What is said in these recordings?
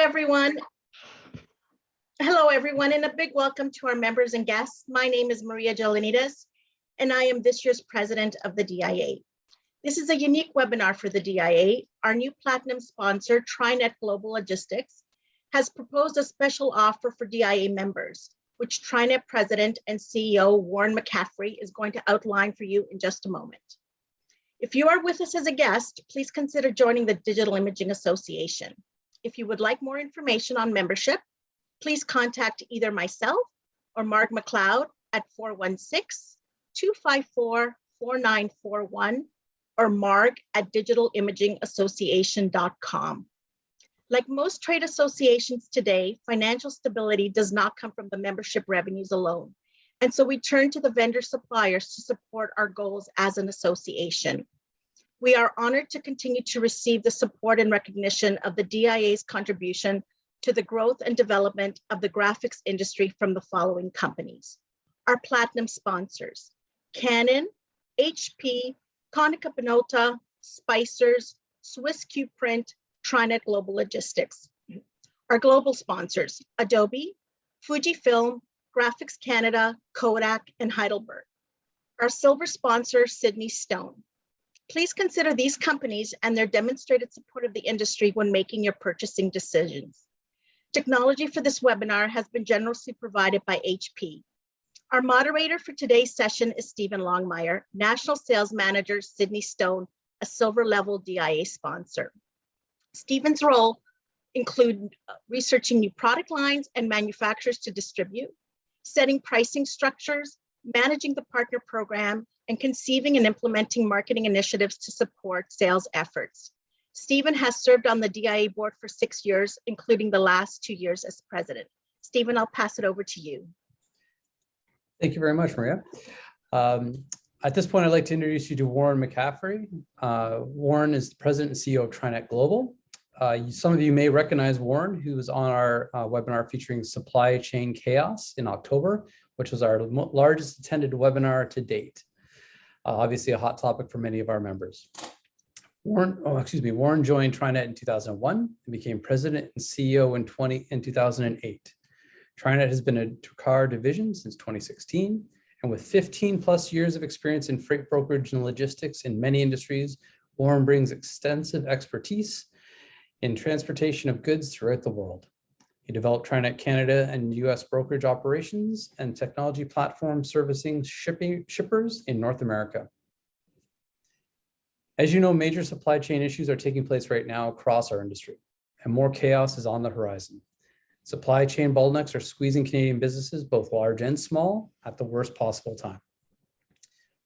everyone. Hello, everyone, and a big welcome to our members and guests. My name is Maria Gelanides, and I am this year's president of the DIA. This is a unique webinar for the DIA. Our new platinum sponsor, Trinet Global Logistics, has proposed a special offer for DIA members, which Trinet President and CEO Warren McCaffrey is going to outline for you in just a moment. If you are with us as a guest, please consider joining the Digital Imaging Association. If you would like more information on membership, please contact either myself or Mark McLeod at 416-254-4941 or Mark at digitalimagingassociation.com. Like most trade associations today, financial stability does not come from the membership revenues alone. And so we turn to the vendor suppliers to support our goals as an association. We are honored to continue to receive the support and recognition of the DIA's contribution to the growth and development of the graphics industry from the following companies. Our platinum sponsors: Canon, HP, Konica Minolta, Spicers, Swiss Q Print, Trinet Global Logistics. Our global sponsors: Adobe, Fujifilm, Graphics Canada, Kodak, and Heidelberg. Our silver sponsor, Sydney Stone. Please consider these companies and their demonstrated support of the industry when making your purchasing decisions. Technology for this webinar has been generously provided by HP. Our moderator for today's session is Stephen Longmire, National Sales Manager, Sydney Stone, a silver level DIA sponsor. Stephen's role include researching new product lines and manufacturers to distribute, setting pricing structures, managing the partner program, and conceiving and implementing marketing initiatives to support sales efforts. Stephen has served on the DIA board for 6 years, including the last 2 years as president. Stephen, I'll pass it over to you. Thank you very much, Maria. At this point, I'd like to introduce you to Warren McCaffrey. Warren is the president and CEO of Trinet Global. Some of you may recognize Warren, who was on our webinar featuring supply chain chaos in October, which was our largest attended webinar to date. Obviously a hot topic for many of our members. Warren joined Trinet in 2001 and became president and CEO in 2008. Trinet has been a car division since 2016, and with 15 plus years of experience in freight brokerage and logistics in many industries, Warren brings extensive expertise in transportation of goods throughout the world. He developed Trinet Canada and US brokerage operations and technology platforms servicing shippers in North America. As you know, major supply chain issues are taking place right now across our industry, and more chaos is on the horizon. Supply chain bottlenecks are squeezing Canadian businesses, both large and small, at the worst possible time.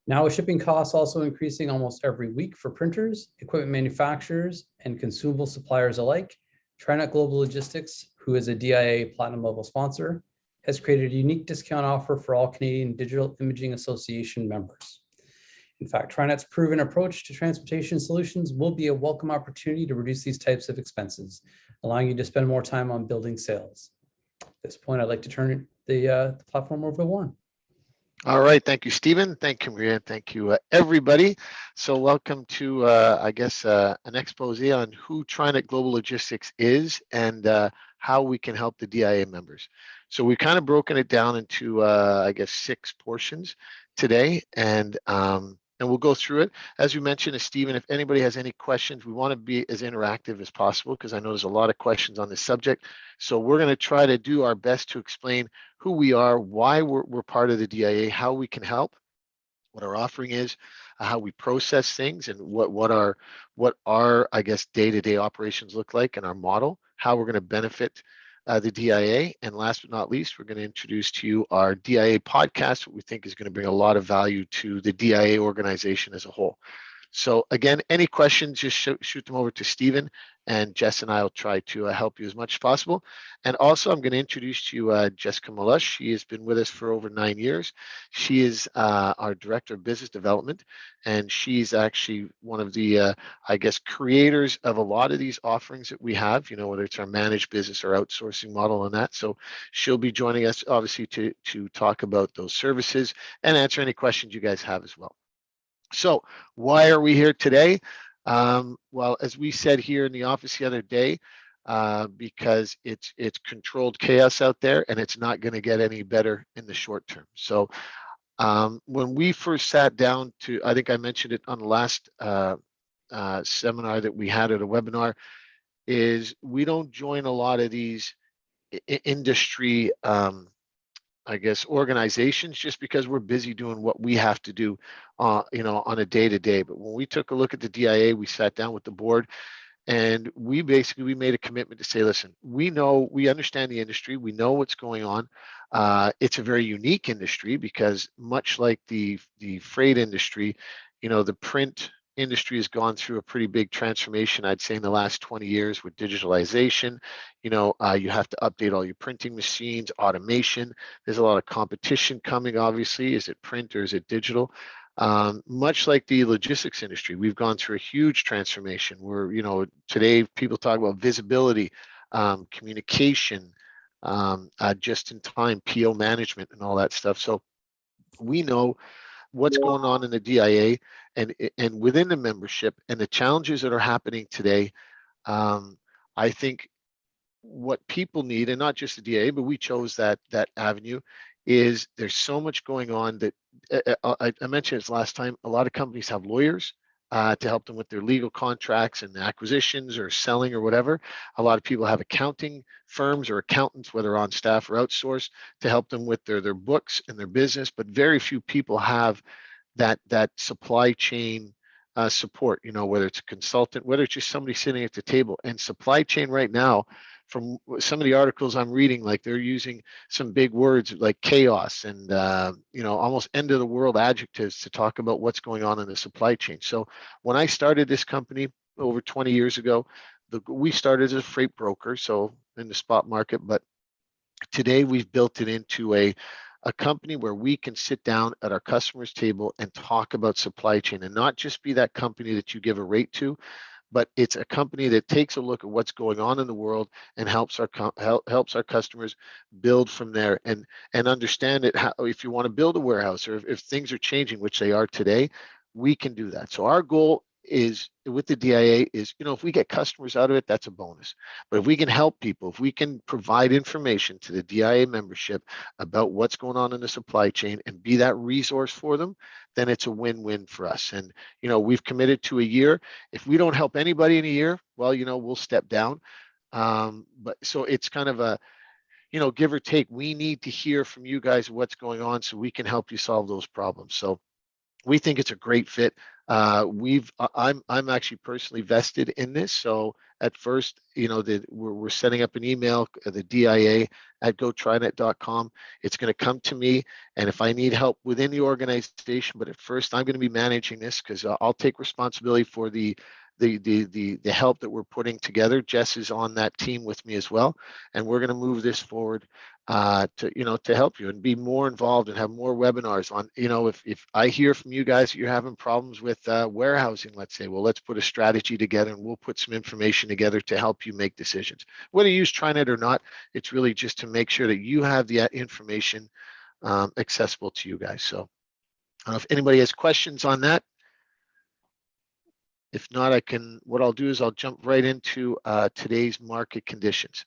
Now with shipping costs also increasing almost every week for printers, equipment manufacturers, and consumable suppliers alike, Trinet Global Logistics, who is a DIA Platinum level sponsor, has created a unique discount offer for all Canadian Digital Imaging Association members. In fact, Trinet's proven approach to transportation solutions will be a welcome opportunity to reduce these types of expenses, allowing you to spend more time on building sales. At this point, I'd like to turn the platform over to Warren. All right, thank you, Stephen. Thank you, Maria. Thank you, everybody. So welcome to, an expose on who Trinet Global Logistics is and how we can help the DIA members. So we've kind of broken it down into, 6 portions today, and we'll go through it. As you mentioned, Stephen, if anybody has any questions, we want to be as interactive as possible because I know there's a lot of questions on this subject. So we're going to try to do our best to explain who we are, why we're part of the DIA, how we can help, what our offering is, how we process things, and what our day-to-day operations look like, and our model, how we're going to benefit the DIA. And last but not least, we're going to introduce to you our DIA podcast, what we think is going to bring a lot of value to the DIA organization as a whole. So again, any questions, just shoot them over to Stephen, and Jess and I will try to help you as much as possible. And also, I'm going to introduce to you Jessica Malush. She has been with us for over 9 years. She is our Director of Business Development, and she's actually one of the, creators of a lot of these offerings that we have, whether it's our managed business or outsourcing model on that. So she'll be joining us, obviously, to talk about those services and answer any questions you guys have as well. So why are we here today? Well, as we said here in the office the other day, because it's controlled chaos out there, and it's not going to get any better in the short term. So when we first sat down to, I think I mentioned it on the last seminar that we had at a webinar, is we don't join a lot of these industry I guess organizations just because we're busy doing what we have to do on a day-to-day. But when we took a look at the DIA, we sat down with the board, and we made a commitment to say, listen, we understand the industry, we know what's going on. It's a very unique industry because much like the freight industry, the print industry has gone through a pretty big transformation, I'd say, in the last 20 years with digitalization. You have to update all your printing machines, automation. There's a lot of competition coming, obviously. Is it print or is it digital? Much like the logistics industry, we've gone through a huge transformation where, today people talk about visibility, communication, just in time, PO management and all that stuff. So we know what's going on in the DIA and within the membership and the challenges that are happening today. I think what people need, and not just the DIA, but we chose that avenue, is there's so much going on that I mentioned this last time. A lot of companies have lawyers to help them with their legal contracts and acquisitions or selling or whatever. A lot of people have accounting firms or accountants, whether on staff or outsourced, to help them with their books and their business. But very few people have that supply chain support, whether it's a consultant, whether it's just somebody sitting at the table. And supply chain right now, from some of the articles I'm reading, like they're using some big words like chaos and almost end of the world adjectives to talk about what's going on in the supply chain. So when I started this company over 20 years ago, we started as a freight broker, so in the spot market, but today we've built it into a company where we can sit down at our customer's table and talk about supply chain, and not just be that company that you give a rate to, but it's a company that takes a look at what's going on in the world and helps our customers build from there and understand it. How, if you want to build a warehouse, or if things are changing, which they are today, we can do that. So our goal is with the DIA is, if we get customers out of it, that's a bonus. But if we can help people, if we can provide information to the DIA membership about what's going on in the supply chain and be that resource for them, then it's a win-win for us. And, we've committed to a year. If we don't help anybody in a year, well, we'll step down. But so it's kind of a, give or take, we need to hear from you guys what's going on so we can help you solve those problems. So we think it's a great fit. I'm actually personally vested in this. So at first, we're setting up an email, the DIA at gotrinet.com. It's going to come to me, and if I need help within the organization, but at first I'm going to be managing this because I'll take responsibility for the help that we're putting together. Jess is on that team with me as well, and we're going to move this forward to help you and be more involved and have more webinars on, if I hear from you guys that you're having problems with warehousing, let's say, well, let's put a strategy together and we'll put some information together to help you make decisions. Whether you use Trinet or not, it's really just to make sure that you have the information accessible to you guys. So if anybody has questions on that, if not, what I'll do is I'll jump right into today's market conditions.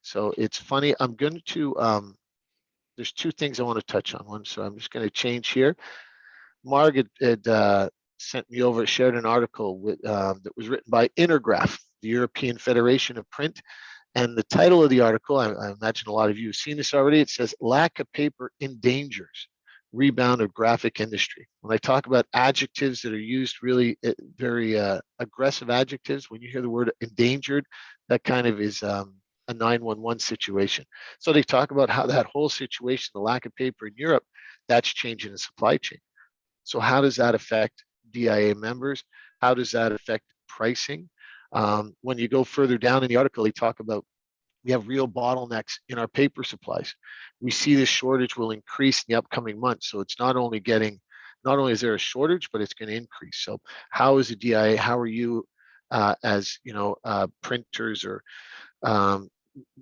So it's funny, I'm going to, there's two things I want to touch on. One, so I'm just going to change here. Marg had sent me over, shared an article that was written by Intergraph, the European Federation of Print. And the title of the article, I imagine a lot of you have seen this already. It says, "Lack of paper endangers rebound of graphic industry." When I talk about adjectives that are used, really very aggressive adjectives, when you hear the word endangered, that kind of is a 911 situation. So they talk about how that whole situation, the lack of paper in Europe, that's changing the supply chain. So how does that affect DIA members? How does that affect pricing? When you go further down in the article, they talk about we have real bottlenecks in our paper supplies. We see this shortage will increase in the upcoming months. So it's not only is there a shortage, but it's going to increase. So how is the DIA? How are you as printers or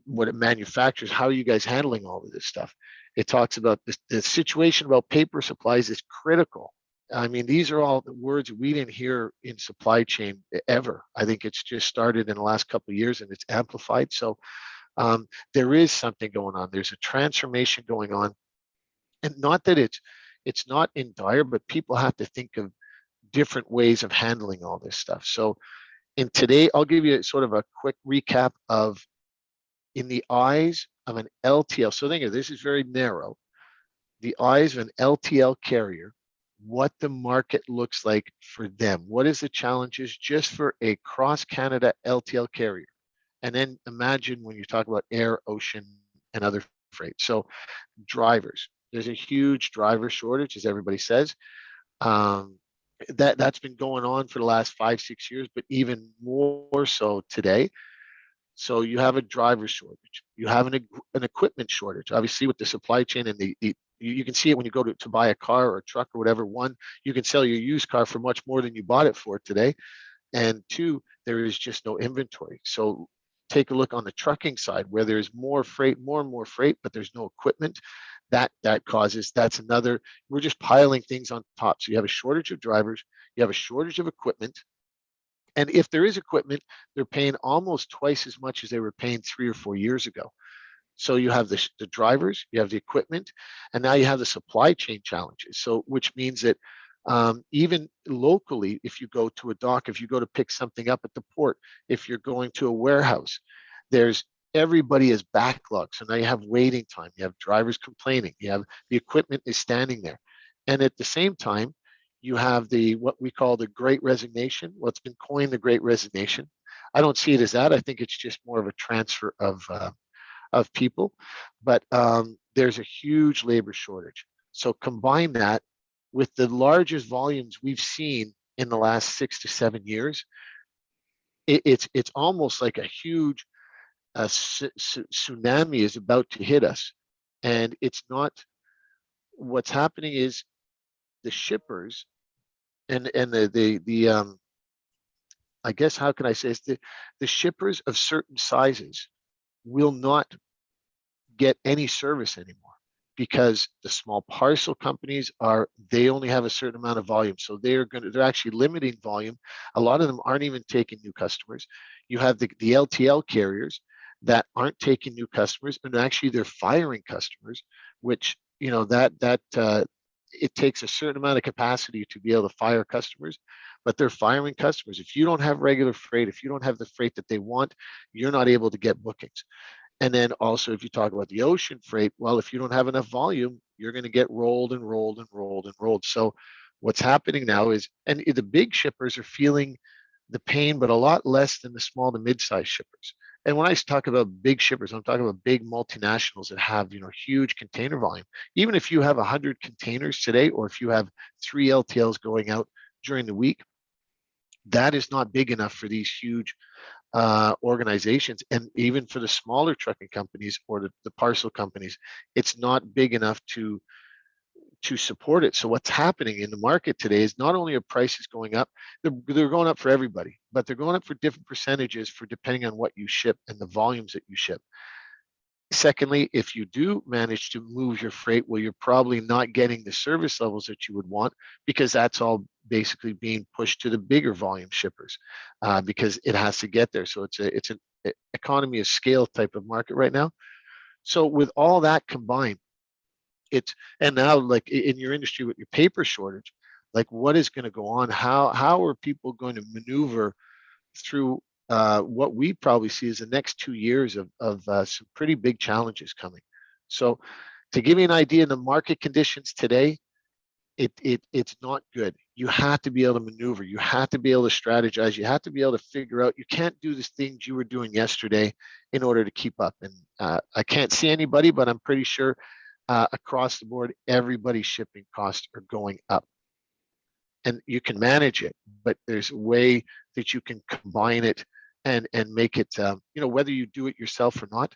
what manufacturers? How are you guys handling all of this stuff? It talks about the situation about paper supplies is critical I mean, these are all the words we didn't hear in supply chain ever. I think it's just started in the last couple of years and it's amplified. So there is something going on. There's a transformation going on, and not that it's not in dire, but people have to think of different ways of handling all this stuff. So in today, I'll give you sort of a quick recap of in the eyes of an LTL. So think of this is very narrow. The eyes of an LTL carrier, what the market looks like for them. What is the challenges just for a cross Canada LTL carrier? And then imagine when you talk about air, ocean, and other freight. So drivers, there's a huge driver shortage, as everybody says. That's been going on for the last 5-6 years, but even more so today. So you have a driver shortage. You have an equipment shortage. Obviously, with the supply chain and you can see it when you go to buy a car or a truck or whatever. One, you can sell your used car for much more than you bought it for today. And two, there is just no inventory. So take a look on the trucking side where there's more freight, more and more freight, but there's no equipment. That's another, we're just piling things on top. So you have a shortage of drivers, you have a shortage of equipment. And if there is equipment, they're paying almost twice as much as they were paying 3 or 4 years ago. So you have the drivers, you have the equipment, and now you have the supply chain challenges. So which means that even locally, if you go to a dock, if you go to pick something up at the port, if you're going to a warehouse, everybody is backlogged. So now you have waiting time, you have drivers complaining, you have the equipment is standing there. And at the same time, you have what we call the Great Resignation, what's been coined the Great Resignation. I don't see it as that. I think it's just more of a transfer of people, but there's a huge labor shortage. So combine that with the largest volumes we've seen in the last 6 to 7 years. It's almost like a huge tsunami is about to hit us, and it's not. What's happening is the shippers and the I guess how can I say this? The shippers of certain sizes will not get any service anymore because the small parcel companies they only have a certain amount of volume, so they're actually limiting volume. A lot of them aren't even taking new customers. You have the LTL carriers that aren't taking new customers, and actually they're firing customers, which it takes a certain amount of capacity to be able to fire customers, but they're firing customers. If you don't have regular freight, if you don't have the freight that they want, you're not able to get bookings. And then also, if you talk about the ocean freight, well, if you don't have enough volume, you're going to get rolled and rolled and rolled and rolled. So what's happening now is, and the big shippers are feeling the pain, but a lot less than the small to mid-sized shippers. And when I talk about big shippers, I'm talking about big multinationals that have, huge container volume. Even if you have 100 containers today, or if you have 3 LTLs going out during the week, that is not big enough for these huge organizations. And even for the smaller trucking companies or the parcel companies, it's not big enough to support it. So what's happening in the market today is not only are prices going up, they're going up for everybody, but they're going up for different percentages for depending on what you ship and the volumes that you ship. Secondly, if you do manage to move your freight, well, you're probably not getting the service levels that you would want, because that's all basically being pushed to the bigger volume shippers because it has to get there. So it's an economy of scale type of market right now. So with all that combined, and now, like in your industry with your paper shortage, like what is going to go on? How are people going to maneuver through what we probably see as the next 2 years of some pretty big challenges coming? So to give you an idea, in the market conditions today, it's not good. You have to be able to maneuver. You have to be able to strategize. You have to be able to figure out. You can't do the things you were doing yesterday in order to keep up. And I can't see anybody, but I'm pretty sure across the board, everybody's shipping costs are going up. And you can manage it, but there's a way that you can combine it and make it, whether you do it yourself or not,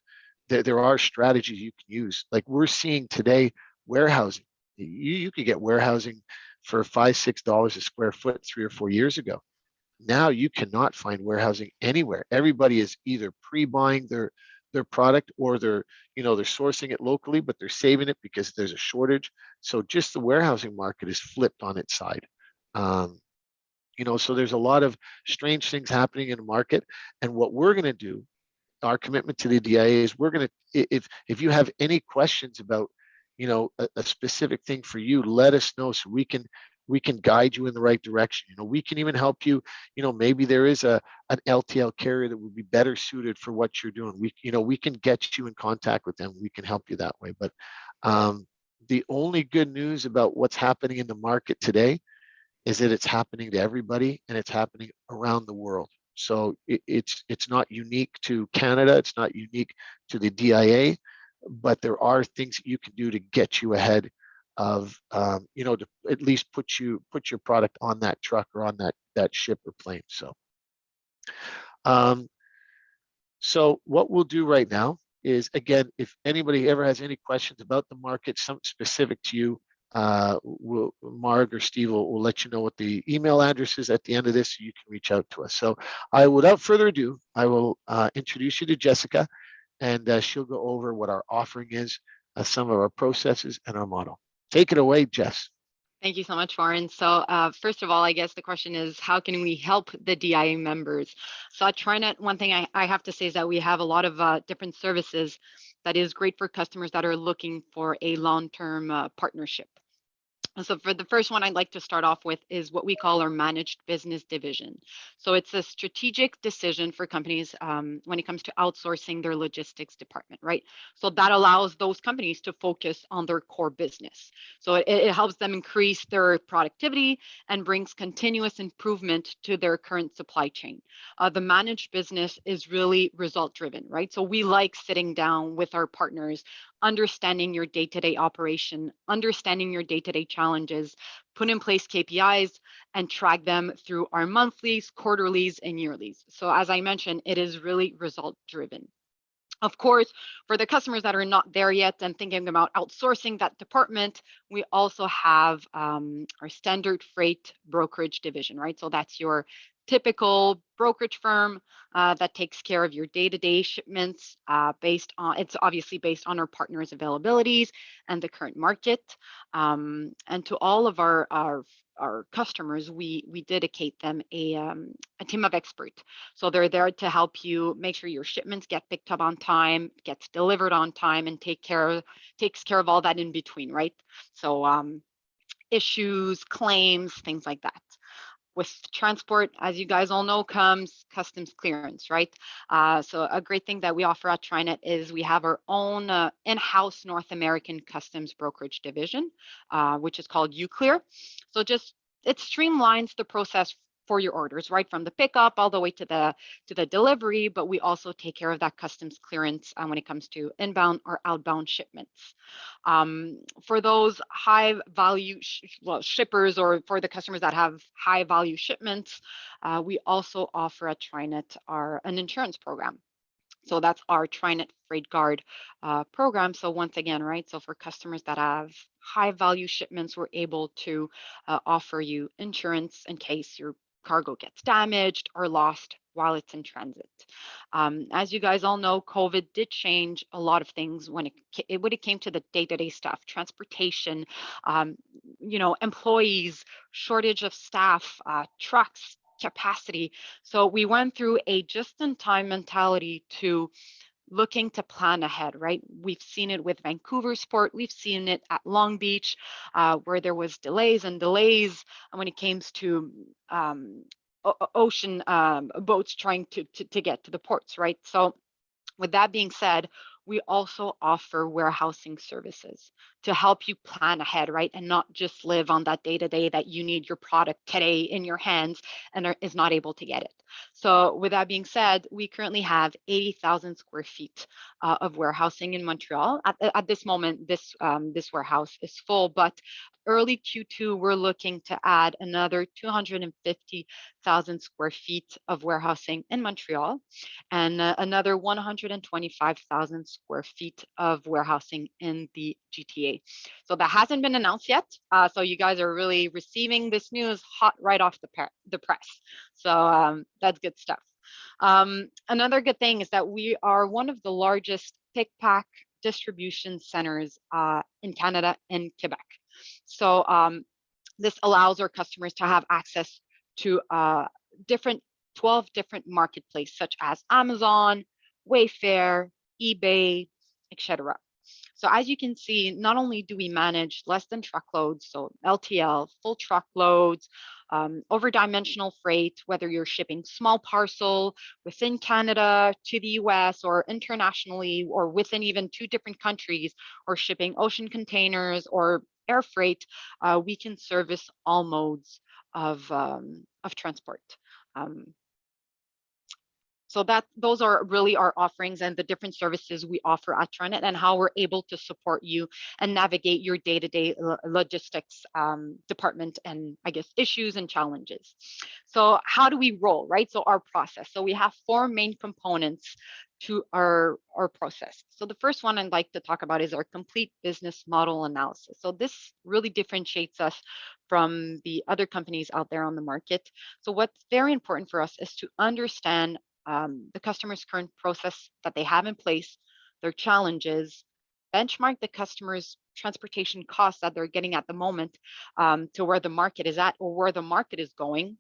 there are strategies you can use. Like we're seeing today, warehousing. You could get warehousing for $5-6 a square foot 3 or 4 years ago. Now you cannot find warehousing anywhere. Everybody is either pre-buying their product, or they're sourcing it locally, but they're saving it because there's a shortage. So just the warehousing market is flipped on its side. So there's a lot of strange things happening in the market. And what we're going to do, our commitment to the DIA, is we're going to, if you have any questions about, a specific thing for you, let us know so we can guide you in the right direction. We can even help you. Maybe there is an LTL carrier that would be better suited for what you're doing. We can get you in contact with them. We can help you that way. But the only good news about what's happening in the market today is that it's happening to everybody, and it's happening around the world. So it's not unique to Canada. It's not unique to the DIA, but there are things that you can do to get you ahead of, to at least put your product on that truck or on that ship or plane. So what we'll do right now is, again, if anybody ever has any questions about the market, something specific to you, Marg or Steve will let you know what the email address is at the end of this, so you can reach out to us. So without further ado, I will introduce you to Jessica, and she'll go over what our offering is, some of our processes, and our model. Take it away, Jess. Thank you so much, Warren. So first of all, I guess the question is, how can we help the DIA members? So at Trinet, one thing I have to say is that we have a lot of different services that is great for customers that are looking for a long-term partnership. So for the first one I'd like to start off with is what we call our managed business division. So it's a strategic decision for companies when it comes to outsourcing their logistics department, right? So that allows those companies to focus on their core business. So it helps them increase their productivity and brings continuous improvement to their current supply chain. The managed business is really result driven, right? So we like sitting down with our partners, understanding your day-to-day operation, understanding your day-to-day challenges, put in place KPIs, and track them through our monthlies, quarterlies, and yearlies. So as I mentioned, it is really result driven. Of course, for the customers that are not there yet and thinking about outsourcing that department, we also have our standard freight brokerage division, right? So that's your typical brokerage firm that takes care of your day-to-day shipments it's obviously based on our partners' availabilities and the current market. And to all of our customers, we dedicate them a team of experts. So they're there to help you make sure your shipments get picked up on time, gets delivered on time, and takes care of all that in between, right? So issues, claims, things like that. With transport, as you guys all know, comes customs clearance, right? So a great thing that we offer at Trinet is we have our own in-house North American customs brokerage division, which is called UClear. So it streamlines the process for your orders, right, from the pickup all the way to the delivery. But we also take care of that customs clearance when it comes to inbound or outbound shipments. For those high value shippers, or for the customers that have high value shipments, we also offer at Trinet an insurance program. So that's our Trinet Freight Guard program. So once again, right, so for customers that have high value shipments, we're able to offer you insurance in case your cargo gets damaged or lost while it's in transit. As you guys all know, COVID did change a lot of things when it came to the day-to-day stuff, transportation, employees, shortage of staff, trucks, capacity. So we went through a just-in-time mentality to looking to plan ahead, right? We've seen it with Vancouver Sport. We've seen it at Long Beach, where there was delays when it came to ocean boats trying to get to the ports, right? So with that being said, we also offer warehousing services to help you plan ahead, right? And not just live on that day-to-day that you need your product today in your hands and is not able to get it. So with that being said, we currently have 80,000 square feet of warehousing in Montreal. At this moment, this warehouse is full, but early Q2, we're looking to add another 250,000 square feet of warehousing in Montreal, and another 125,000 square feet of warehousing in the GTA. So that hasn't been announced yet. So you guys are really receiving this news hot right off the press. So that's good stuff. Another good thing is that we are one of the largest pick pack distribution centers in Canada and Quebec. So this allows our customers to have access to 12 different marketplaces, such as Amazon, Wayfair, eBay, etc. So as you can see, not only do we manage less than truckloads, so LTL, full truckloads, over-dimensional freight, whether you're shipping small parcel within Canada to the US or internationally or within even 2 different countries, or shipping ocean containers or air freight, we can service all modes of transport. So those are really our offerings and the different services we offer at Trinet, and how we're able to support you and navigate your day-to-day logistics department and, I guess, issues and challenges. So how do we roll, right? So our process. So we have 4 main components to our process. So the first one I'd like to talk about is our complete business model analysis. So this really differentiates us from the other companies out there on the market. So what's very important for us is to understand the customer's current process that they have in place, their challenges, benchmark the customer's transportation costs that they're getting at the moment to where the market is at or where the market is going,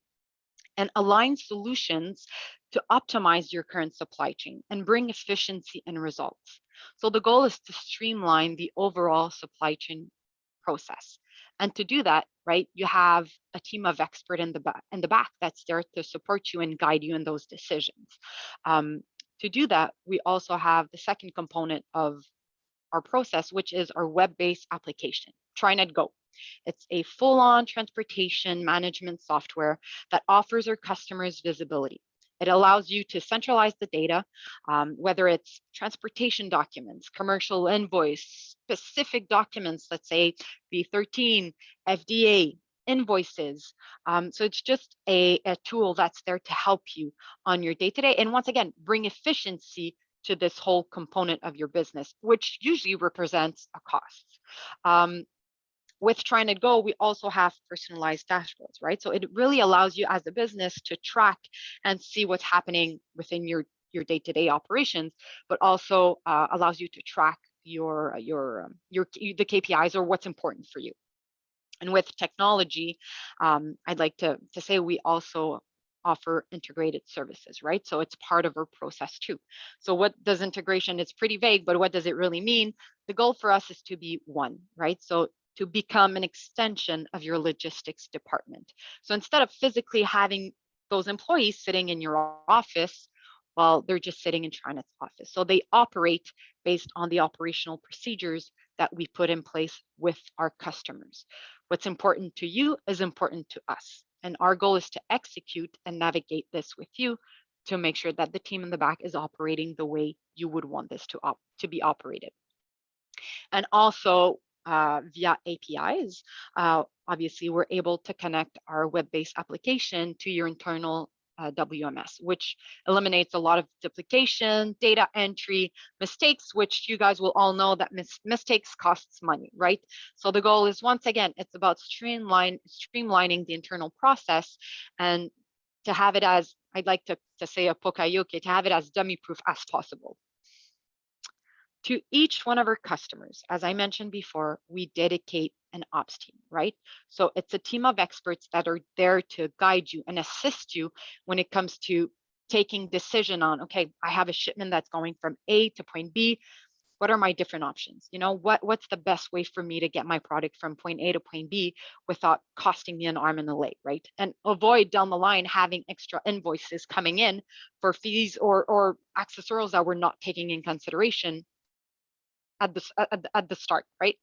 and align solutions to optimize your current supply chain and bring efficiency and results. So the goal is to streamline the overall supply chain process. And to do that, right, you have a team of experts in the back that's there to support you and guide you in those decisions. To do that, we also have the second component of our process, which is our web-based application, Trinet Go. It's a full-on transportation management software that offers our customers visibility. It allows you to centralize the data, whether it's transportation documents, commercial invoice, specific documents, let's say B13, FDA, invoices. So it's just a tool that's there to help you on your day-to-day. And once again, bring efficiency to this whole component of your business, which usually represents a cost. With Trinet Go, we also have personalized dashboards, right? So it really allows you as a business to track and see what's happening within your day-to-day operations, but also allows you to track the KPIs or what's important for you. And with technology, I'd like to say we also offer integrated services, right? So it's part of our process too. So what does integration? It's pretty vague, but what does it really mean? The goal for us is to be one, right? So to become an extension of your logistics department. So instead of physically having those employees sitting in your office, well, they're just sitting in Trinet's office. So they operate based on the operational procedures that we put in place with our customers. What's important to you is important to us. And our goal is to execute and navigate this with you to make sure that the team in the back is operating the way you would want this to be operated. And also, via APIs, obviously, we're able to connect our web-based application to your internal WMS, which eliminates a lot of duplication, data entry, mistakes, which you guys will all know that mistakes costs money, right? So the goal is, once again, it's about streamlining the internal process and to have it as, I'd like to say a pokayoke, to have it as dummy-proof as possible. To each one of our customers, as I mentioned before, we dedicate an ops team, right? So it's a team of experts that are there to guide you and assist you when it comes to taking decision on, okay, I have a shipment that's going from A to point B. What are my different options? You know, what's the best way for me to get my product from point A to point B without costing me an arm and a leg, right? And avoid down the line having extra invoices coming in for fees or accessorials that we're not taking in consideration at the start, right?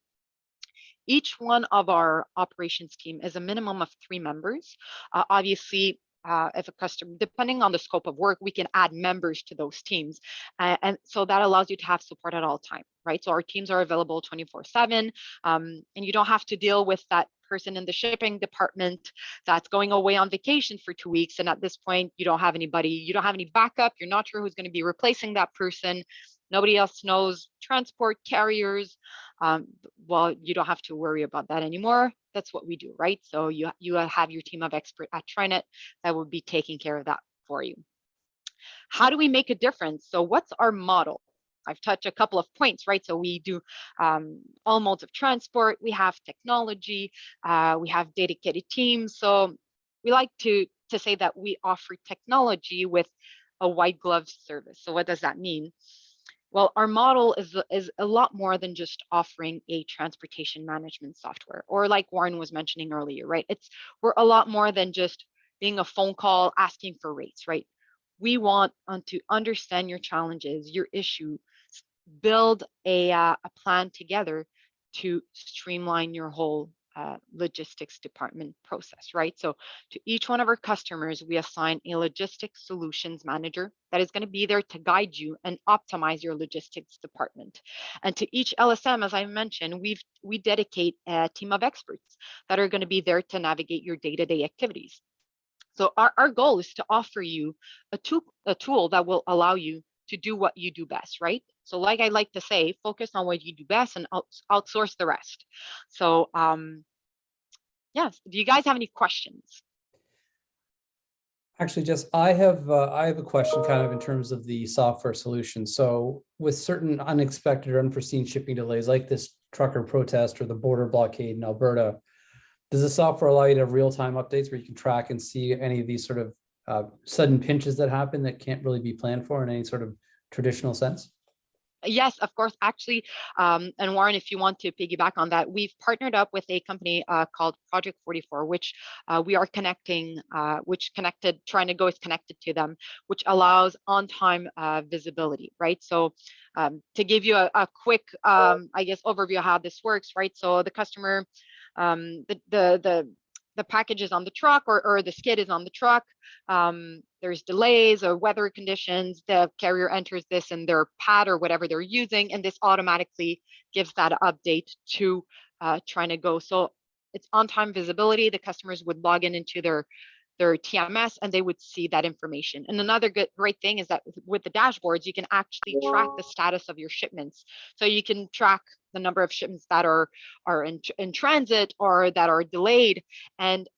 Each one of our operations team is a minimum of 3 members. Obviously, if a customer, depending on the scope of work, we can add members to those teams. And so that allows you to have support at all time, right? So our teams are available 24/7, and you don't have to deal with that person in the shipping department that's going away on vacation for 2 weeks. And at this point, you don't have anybody, you don't have any backup. You're not sure who's going to be replacing that person. Nobody else knows transport carriers. Well, you don't have to worry about that anymore. That's what we do, right? So you have your team of experts at Trinet that will be taking care of that for you. How do we make a difference? So what's our model? I've touched a couple of points, right? So we do all modes of transport, we have technology, we have dedicated teams. So we like to say that we offer technology with a white glove service. So what does that mean? Well, our model is a lot more than just offering a transportation management software, or like Warren was mentioning earlier, right? We're a lot more than just being a phone call asking for rates, right? We want to understand your challenges, your issue, build a plan together to streamline your whole logistics department process, right? So to each one of our customers, we assign a logistics solutions manager that is going to be there to guide you and optimize your logistics department. And to each LSM, as I mentioned, we dedicate a team of experts that are going to be there to navigate your day-to-day activities. So our goal is to offer you a tool that will allow you to do what you do best, right? So like I like to say, focus on what you do best and outsource the rest. So yes, do you guys have any questions? Actually, Jess, I have a question kind of in terms of the software solution. So with certain unexpected or unforeseen shipping delays like this trucker protest or the border blockade in Alberta, does the software allow you to have real-time updates where you can track and see any of these sort of sudden pinches that happen that can't really be planned for in any sort of traditional sense? Yes, of course. Actually, and Warren, if you want to piggyback on that, we've partnered up with a company called Project 44, which we are connecting, Trinet Go is connected to them, which allows on-time visibility, right? So to give you a quick, I guess, overview of how this works, right? So the customer, the package is on the truck or the skid is on the truck. There's delays or weather conditions. The carrier enters this in their pad or whatever they're using, and this automatically gives that update to Trinet Go. So it's on-time visibility. The customers would log into their TMS and they would see that information. And another great thing is that with the dashboards, you can actually track the status of your shipments. So you can track the number of shipments that are in transit or that are delayed. And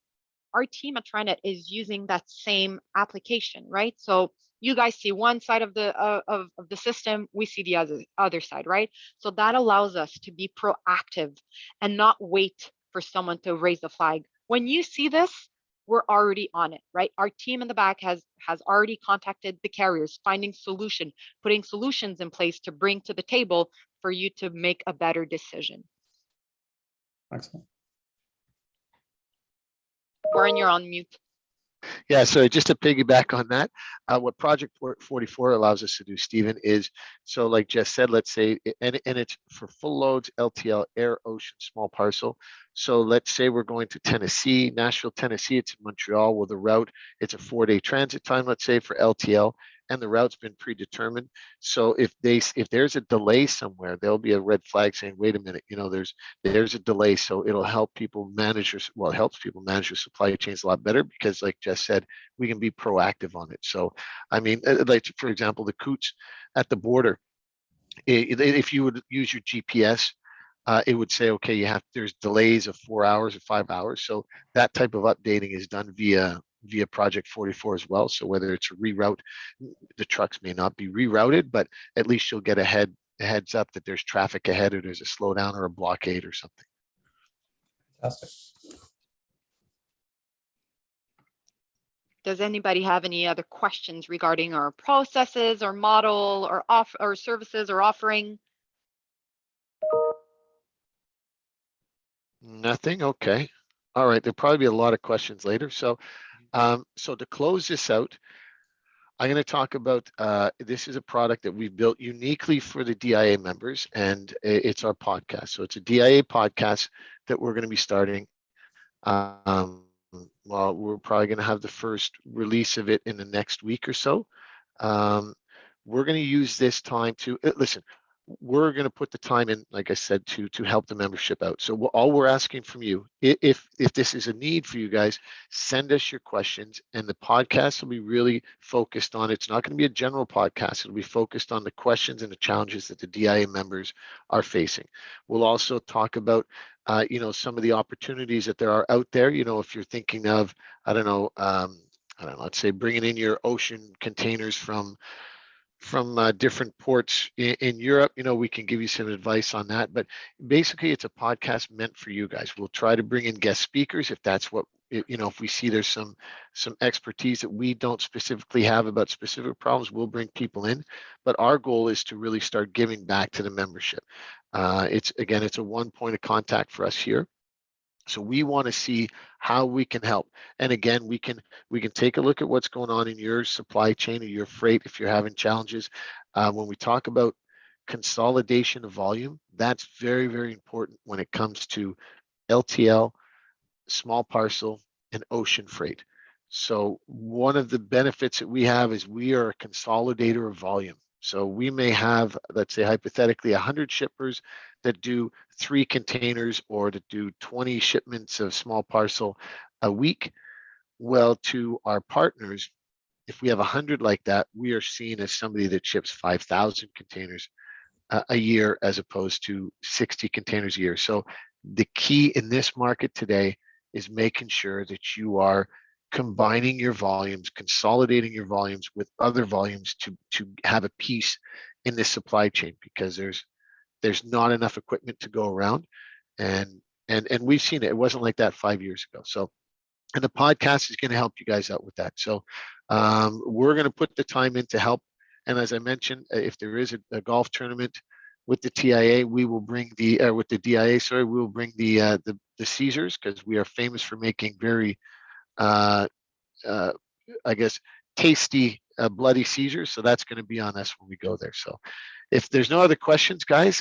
our team at Trinet is using that same application, right? So you guys see one side of the system, we see the other side, right? So that allows us to be proactive and not wait for someone to raise the flag. When you see this, we're already on it, right? Our team in the back has already contacted the carriers, putting solutions in place to bring to the table for you to make a better decision. Excellent. Warren, you're on mute. Yeah, so just to piggyback on that, what Project 44 allows us to do, Stephen, is, so like Jess said, let's say, and it's for full loads, LTL, air, ocean, small parcel. So let's say we're going to Tennessee, Nashville, Tennessee, it's in Montreal. Well, the route, it's a 4-day transit time, let's say, for LTL, and the route's been predetermined. So if there's a delay somewhere, there'll be a red flag saying, wait a minute, there's a delay. So it'll help people manage it helps people manage their supply chains a lot better, because like Jess said, we can be proactive on it. So, I mean, like for example, the coots at the border, if you would use your GPS, it would say, okay, there's delays of 4 hours or 5 hours. So that type of updating is done via Project 44 as well. So whether it's a reroute, the trucks may not be rerouted, but at least you'll get a heads up that there's traffic ahead, or there's a slowdown or a blockade or something. Fantastic. Does anybody have any other questions regarding our processes or model or services or offering? Nothing. Okay. All right. There'll probably be a lot of questions later. So, so to close this out, I'm going to talk about, this is a product that we've built uniquely for the DIA members, and it's our podcast. So it's a DIA podcast that we're going to be starting. Well, we're probably going to have the first release of it in the next week or so. We're going to use this time to listen. We're going to put the time in, like I said, to help the membership out. So all we're asking from you, if this is a need for you guys, send us your questions, and the podcast will be really focused on. It's not going to be a general podcast. It'll be focused on the questions and the challenges that the DIA members are facing. We'll also talk about some of the opportunities that there are out there. If you're thinking of, I don't know, I don't know, let's say bringing in your ocean containers from different ports in Europe, we can give you some advice on that. But basically, it's a podcast meant for you guys. We'll try to bring in guest speakers if that's what, if we see there's some expertise that we don't specifically have about specific problems, we'll bring people in. But our goal is to really start giving back to the membership. It's a one point of contact for us here. So we want to see how we can help. And again, we can take a look at what's going on in your supply chain or your freight if you're having challenges. When we talk about consolidation of volume, that's very, very important when it comes to LTL, small parcel, and ocean freight. So one of the benefits that we have is we are a consolidator of volume. So we may have, let's say hypothetically, 100 shippers that do 3 containers or to do 20 shipments of small parcel a week. Well, to our partners, if we have 100 like that, we are seen as somebody that ships 5,000 containers a year as opposed to 60 containers a year. So the key in this market today is making sure that you are combining your volumes, consolidating your volumes with other volumes to have a piece in this supply chain, because there's not enough equipment to go around, and we've seen it. It wasn't like that 5 years ago. So, and the podcast is going to help you guys out with that. So we're going to put the time in to help. And as I mentioned, if there is a golf tournament with the TIA, we will bring with the DIA, sorry, we will bring the Caesars, because we are famous for making very I guess tasty bloody Caesars. So that's going to be on us when we go there. So if there's no other questions, guys,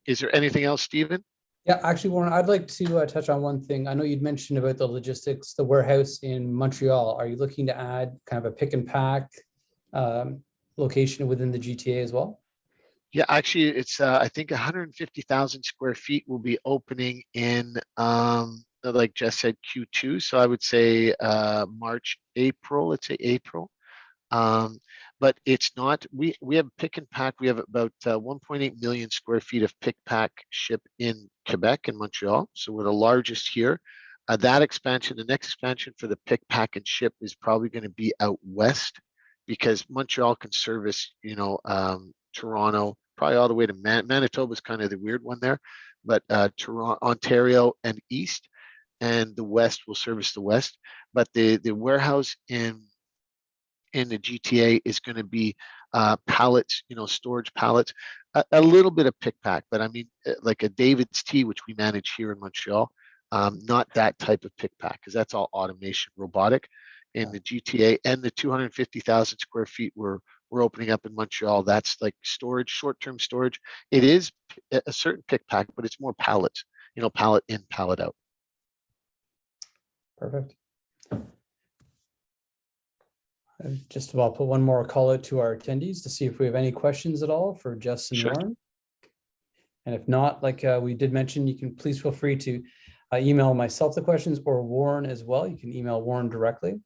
is there anything else, Stephen? Yeah, actually, Warren, I'd like to touch on one thing. I know you'd mentioned about the logistics, the warehouse in Montreal. Are you looking to add kind of a pick and pack location within the GTA as well? Yeah, actually, it's I think 150,000 square feet will be opening in like Jess said, Q2. So I would say March, April. Let's say April. But it's not. We have pick and pack. We have about 1.8 million square feet of pick, pack, ship in Quebec and Montreal. So we're the largest here. That expansion, the next expansion for the pick, pack, and ship is probably going to be out west, because Montreal can service, Toronto, probably all the way to Manitoba is kind of the weird one there, but Toronto, Ontario, and east, and the west will service the west. But the warehouse in the GTA is going to be pallets, storage pallets, a little bit of pick pack, but I mean, like a David's Tea, which we manage here in Montreal, not that type of pick pack, because that's all automation, robotic. In the GTA, and the 250,000 square feet we're opening up in Montreal, that's like storage, short-term storage. It is a certain pick pack, but it's more pallets, pallet in, pallet out. Perfect. I've just about put one more call out to our attendees to see if we have any questions at all for Jess and Warren. And if not, like we did mention, you can please feel free to email myself the questions, or Warren as well. You can email Warren directly.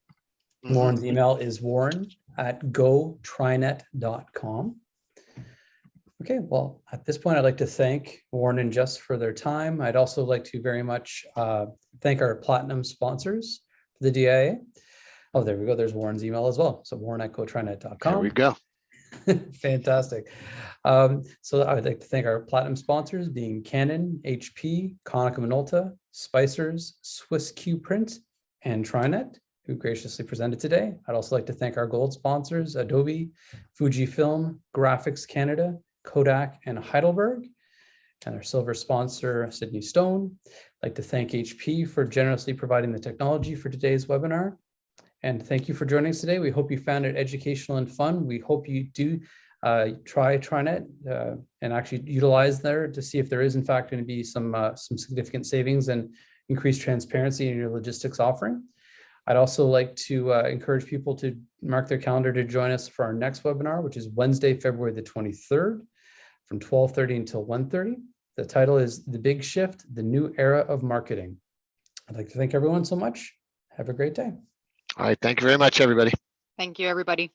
Warren's email is warren@gotrinet.com. Okay, well, at this point, I'd like to thank Warren and Jess for their time. I'd also like to very much thank our platinum sponsors for the DIA. Oh, there we go. There's Warren's email as well. So warren@gotrinet.com. There we go. Fantastic. So I would like to thank our platinum sponsors, being Canon, HP, Konica Minolta, Spicers, Swiss Q Print, and Trinet, who graciously presented today. I'd also like to thank our gold sponsors, Adobe, Fujifilm, Graphics Canada, Kodak, and Heidelberg, and our silver sponsor, Sydney Stone. I'd like to thank HP for generously providing the technology for today's webinar. And thank you for joining us today. We hope you found it educational and fun. We hope you do try Trinet and actually utilize there to see if there is in fact going to be some significant savings and increased transparency in your logistics offering. I'd also like to encourage people to mark their calendar to join us for our next webinar, which is Wednesday, February the 23rd from 12:30 until 1:30. The title is The Big Shift, the New Era of Marketing. I'd like to thank everyone so much. Have a great day. All right. Thank you very much, everybody. Thank you, everybody.